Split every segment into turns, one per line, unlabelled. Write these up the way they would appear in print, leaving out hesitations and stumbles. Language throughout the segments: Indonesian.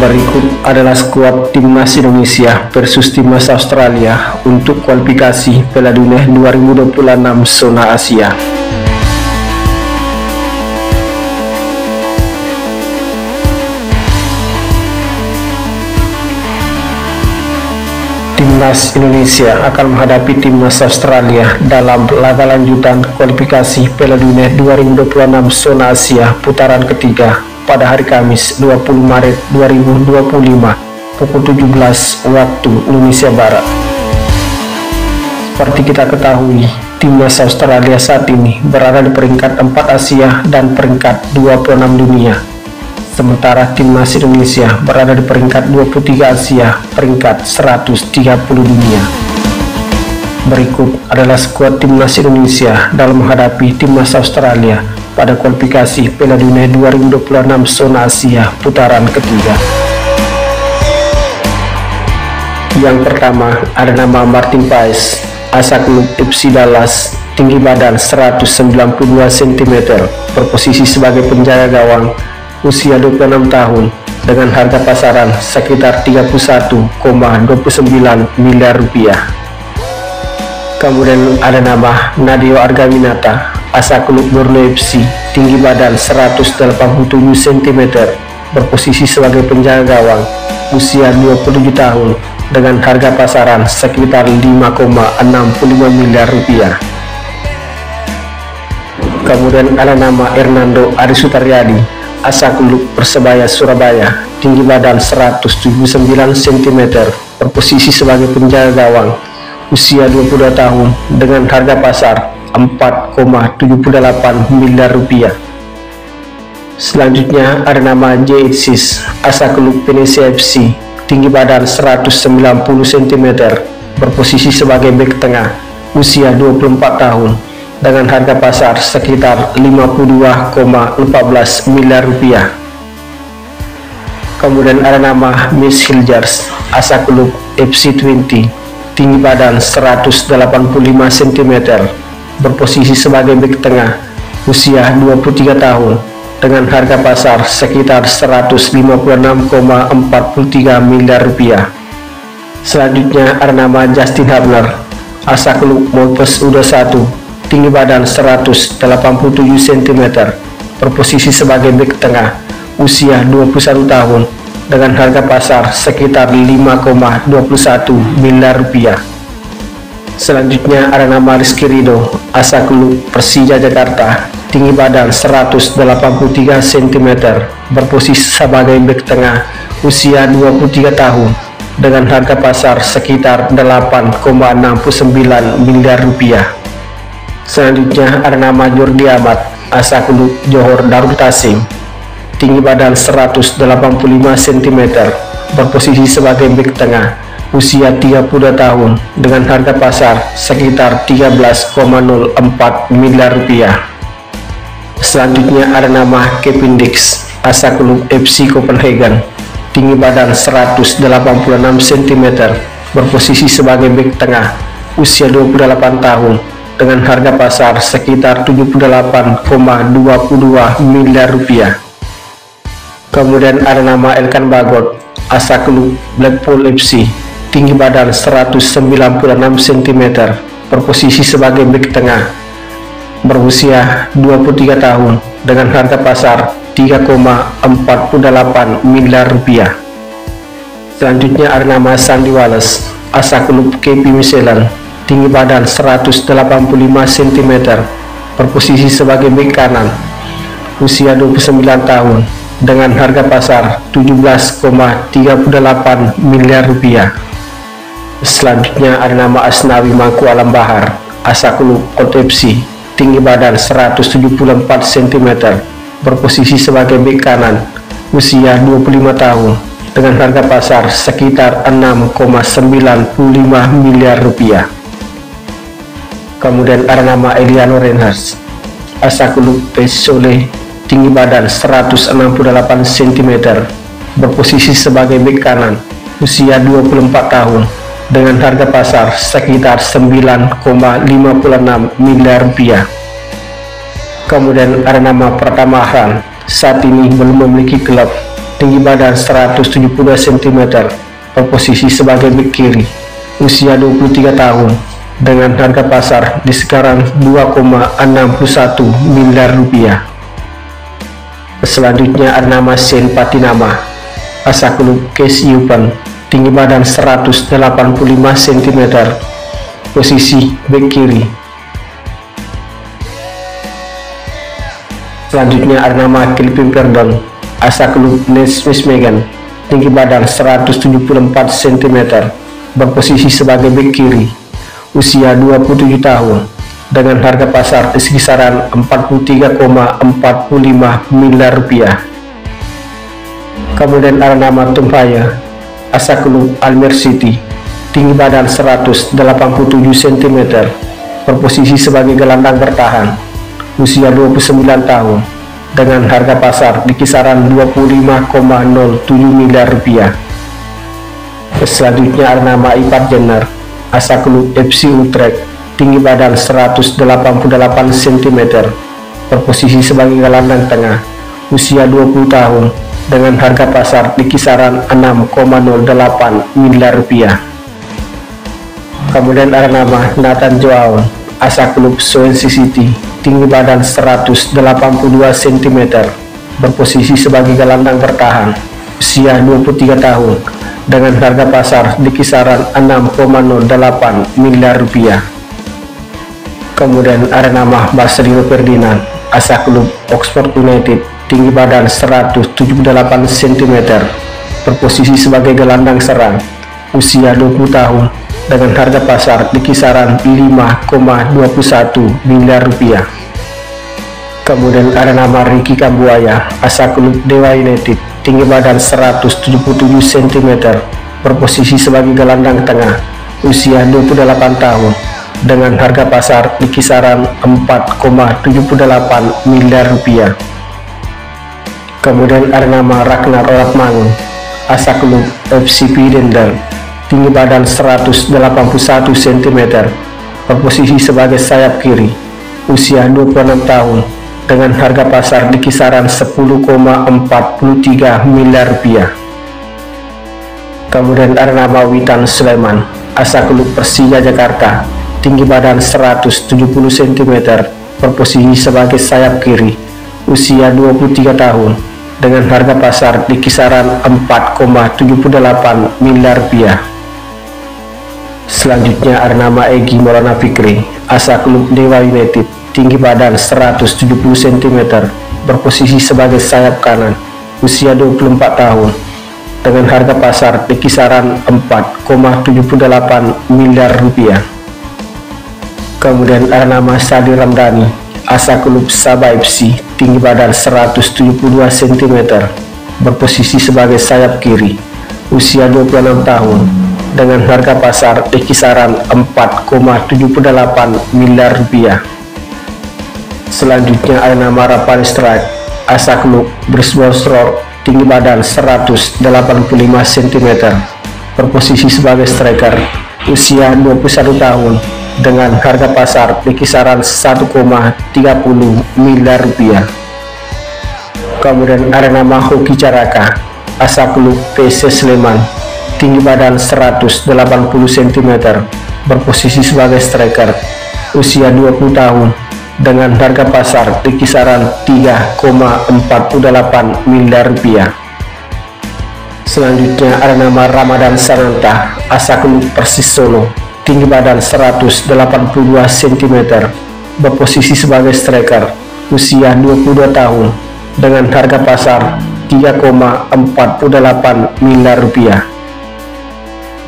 Berikut adalah skuad timnas Indonesia versus timnas Australia untuk kualifikasi Piala Dunia 2026 zona Asia. Timnas Indonesia akan menghadapi timnas Australia dalam laga lanjutan kualifikasi Piala Dunia 2026 zona Asia putaran ketiga pada hari Kamis 20 Maret 2025 pukul 17 waktu Indonesia Barat. Seperti kita ketahui, timnas Australia saat ini berada di peringkat 4 Asia dan peringkat 26 dunia. Sementara timnas Indonesia berada di peringkat 23 Asia, peringkat 130 dunia. Berikut adalah skuad timnas Indonesia dalam menghadapi timnas Australia pada kualifikasi Piala Dunia 2026 zona Asia putaran ketiga. Yang pertama ada nama Martin Paes, asal klub FC Dallas, tinggi badan 192 cm, berposisi sebagai penjaga gawang, usia 26 tahun, dengan harga pasaran sekitar 31,29 miliar rupiah. Kemudian ada nama Nadeo Argawinata, asal klub Borneo FC, tinggi badan 187 cm, berposisi sebagai penjaga gawang, usia 27 tahun, dengan harga pasaran sekitar 5,65 miliar rupiah. Kemudian ada nama Hernando Ari Sutaryadi, asal klub Persebaya Surabaya, tinggi badan 179 cm, berposisi sebagai penjaga gawang, usia 22 tahun, dengan harga pasar 4,78 miliar rupiah. Selanjutnya ada nama Jay Isis, asal klub Venezia FC, tinggi badan 190 cm, berposisi sebagai bek tengah, usia 24 tahun, dengan harga pasar sekitar 52,14 miliar rupiah. Kemudian ada nama Miss Hiljars, asal klub FC Twente, tinggi badan 185 cm, berposisi sebagai bek tengah, usia 23 tahun, dengan harga pasar sekitar 156,43 miliar rupiah. Selanjutnya ada nama Justin Hubner, asal klub Molpes U21, tinggi badan 187 cm, berposisi sebagai bek tengah, usia 21 tahun, dengan harga pasar sekitar 5,21 miliar rupiah. Selanjutnya ada nama Rizky Ridho, asal klub Persija Jakarta, tinggi badan 183 cm, berposisi sebagai bek tengah, usia 23 tahun, dengan harga pasar sekitar 8,69 miliar rupiah. Selanjutnya ada nama Jordi Amat, asal klub Johor Darul Tasim, tinggi badan 185 cm, berposisi sebagai bek tengah, usia 32 tahun, dengan harga pasar sekitar 13,04 miliar rupiah. Selanjutnya ada nama Kevin Dix, asal klub FC Copenhagen, tinggi badan 186 cm, berposisi sebagai bek tengah, usia 28 tahun, dengan harga pasar sekitar 78,22 miliar rupiah. Kemudian ada nama Elkan Bagot, asal klub Blackpool FC, tinggi badan 196 cm, berposisi sebagai bek tengah, berusia 23 tahun, dengan harga pasar 3,48 miliar rupiah. Selanjutnya ada nama Sandy Wallace, asal klub KP Michelin, tinggi badan 185 cm, berposisi sebagai bek kanan, usia 29 tahun, dengan harga pasar 17,38 miliar rupiah. Selanjutnya ada nama Asnawi Mangku Alam Bahar, asal klub Kot FC, tinggi badan 174 cm, berposisi sebagai bek kanan, usia 25 tahun, dengan harga pasar sekitar 6,95 miliar rupiah. Kemudian ada nama Eliano Reinhardt, asal klub Pesole, tinggi badan 168 cm, berposisi sebagai bek kanan, usia 24 tahun, dengan harga pasar sekitar 9,56 miliar rupiah. Kemudian ada nama Pratama Ahran, saat ini belum memiliki klub, tinggi badan 172 cm, berposisi sebagai bek kiri, usia 23 tahun, dengan harga pasar di kisaran 2,61 miliar rupiah. Selanjutnya ada nama Shane Patinama, asal klub KSI, tinggi badan 185 cm, posisi bek kiri. Selanjutnya ada nama Kelvin Perdon, asal klub Nijmegen, tinggi badan 174 cm, berposisi sebagai bek kiri, usia 27 tahun, dengan harga pasar di kisaran 43,45 miliar rupiah. Kemudian ada nama Tom Haya, asal klub Almer City, tinggi badan 187 cm, berposisi sebagai gelandang bertahan, usia 29 tahun, dengan harga pasar di kisaran 25,07 miliar rupiah. Selanjutnya ada nama Ivar Jenner, asal klub FC Utrecht, tinggi badan 188 cm, berposisi sebagai gelandang tengah, usia 20 tahun, dengan harga pasar di kisaran 6,08 miliar rupiah. Kemudian ada nama Nathan Joao, asal klub Swansea City, tinggi badan 182 cm, berposisi sebagai gelandang bertahan, usia 23 tahun, dengan harga pasar di kisaran 6,08 miliar rupiah. Kemudian ada nama Marcelino Ferdinand, asal klub Oxford United, tinggi badan 178 cm, berposisi sebagai gelandang serang, usia 20 tahun, dengan harga pasar di kisaran 5,21 miliar rupiah. Kemudian ada nama Ricky Kambuaya, asal klub Dewa United, tinggi badan 177 cm, berposisi sebagai gelandang tengah, usia 28 tahun, dengan harga pasar di kisaran 4,78 miliar rupiah. Kemudian ada nama Ragnar Oratmangun, asal klub FC Pidendal, tinggi badan 181 cm, berposisi sebagai sayap kiri, usia 26 tahun, dengan harga pasar di kisaran 10,43 miliar rupiah. Kemudian ada nama Witan Sulaiman, asal klub Persija Jakarta, tinggi badan 170 cm, berposisi sebagai sayap kiri, usia 23 tahun, dengan harga pasar di kisaran 4,78 miliar rupiah. Selanjutnya ada nama Egy Maulana Fikri, asal klub Dewa United, tinggi badan 170 cm, berposisi sebagai sayap kanan, usia 24 tahun, dengan harga pasar di kisaran 4,78 miliar rupiah. Kemudian ada nama Sadi Ramdhani, asal klub Sabah FC, tinggi badan 172 cm, berposisi sebagai sayap kiri, usia 26 tahun, dengan harga pasar di kisaran 4,78 miliar rupiah. Selanjutnya ada nama Rafal Strike, asal klub Brisbane, tinggi badan 185 cm, berposisi sebagai striker, usia 21 tahun, dengan harga pasar di kisaran 1,30 miliar rupiah. Kemudian ada nama Hoki Caraka, asal klub PSS Sleman, tinggi badan 180 cm, berposisi sebagai striker, usia 20 tahun, dengan harga pasar di kisaran 3,48 miliar rupiah. Selanjutnya ada nama Ramadan Sananta, asal klub Persis Solo, tinggi badan 182 cm, berposisi sebagai striker, usia 22 tahun, dengan harga pasar 3,48 miliar rupiah.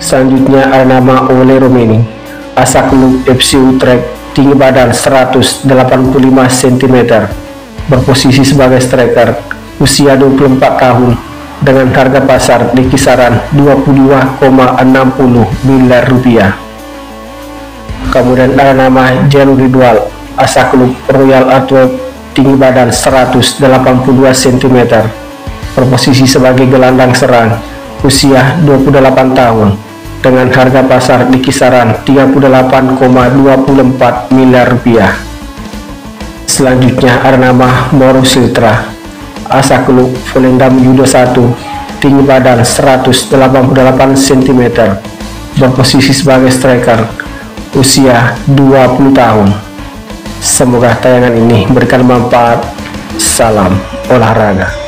Selanjutnya ada nama Ole Romeni, asal klub FC Utrecht, tinggi badan 185 cm, berposisi sebagai striker, usia 24 tahun, dengan harga pasar di kisaran 22,60 miliar rupiah. Kemudian ada nama Janu Ridwal, asal klub Royal Antwerp, tinggi badan 182 cm, berposisi sebagai gelandang serang, usia 28 tahun, dengan harga pasar di kisaran 38,24 miliar rupiah. Selanjutnya ada nama Mauro Siltra, Asakluk Volendam Judo 1, tinggi badan 188 cm, berposisi sebagai striker, usia 20 tahun. Semoga tayangan ini memberikan manfaat. Salam olahraga.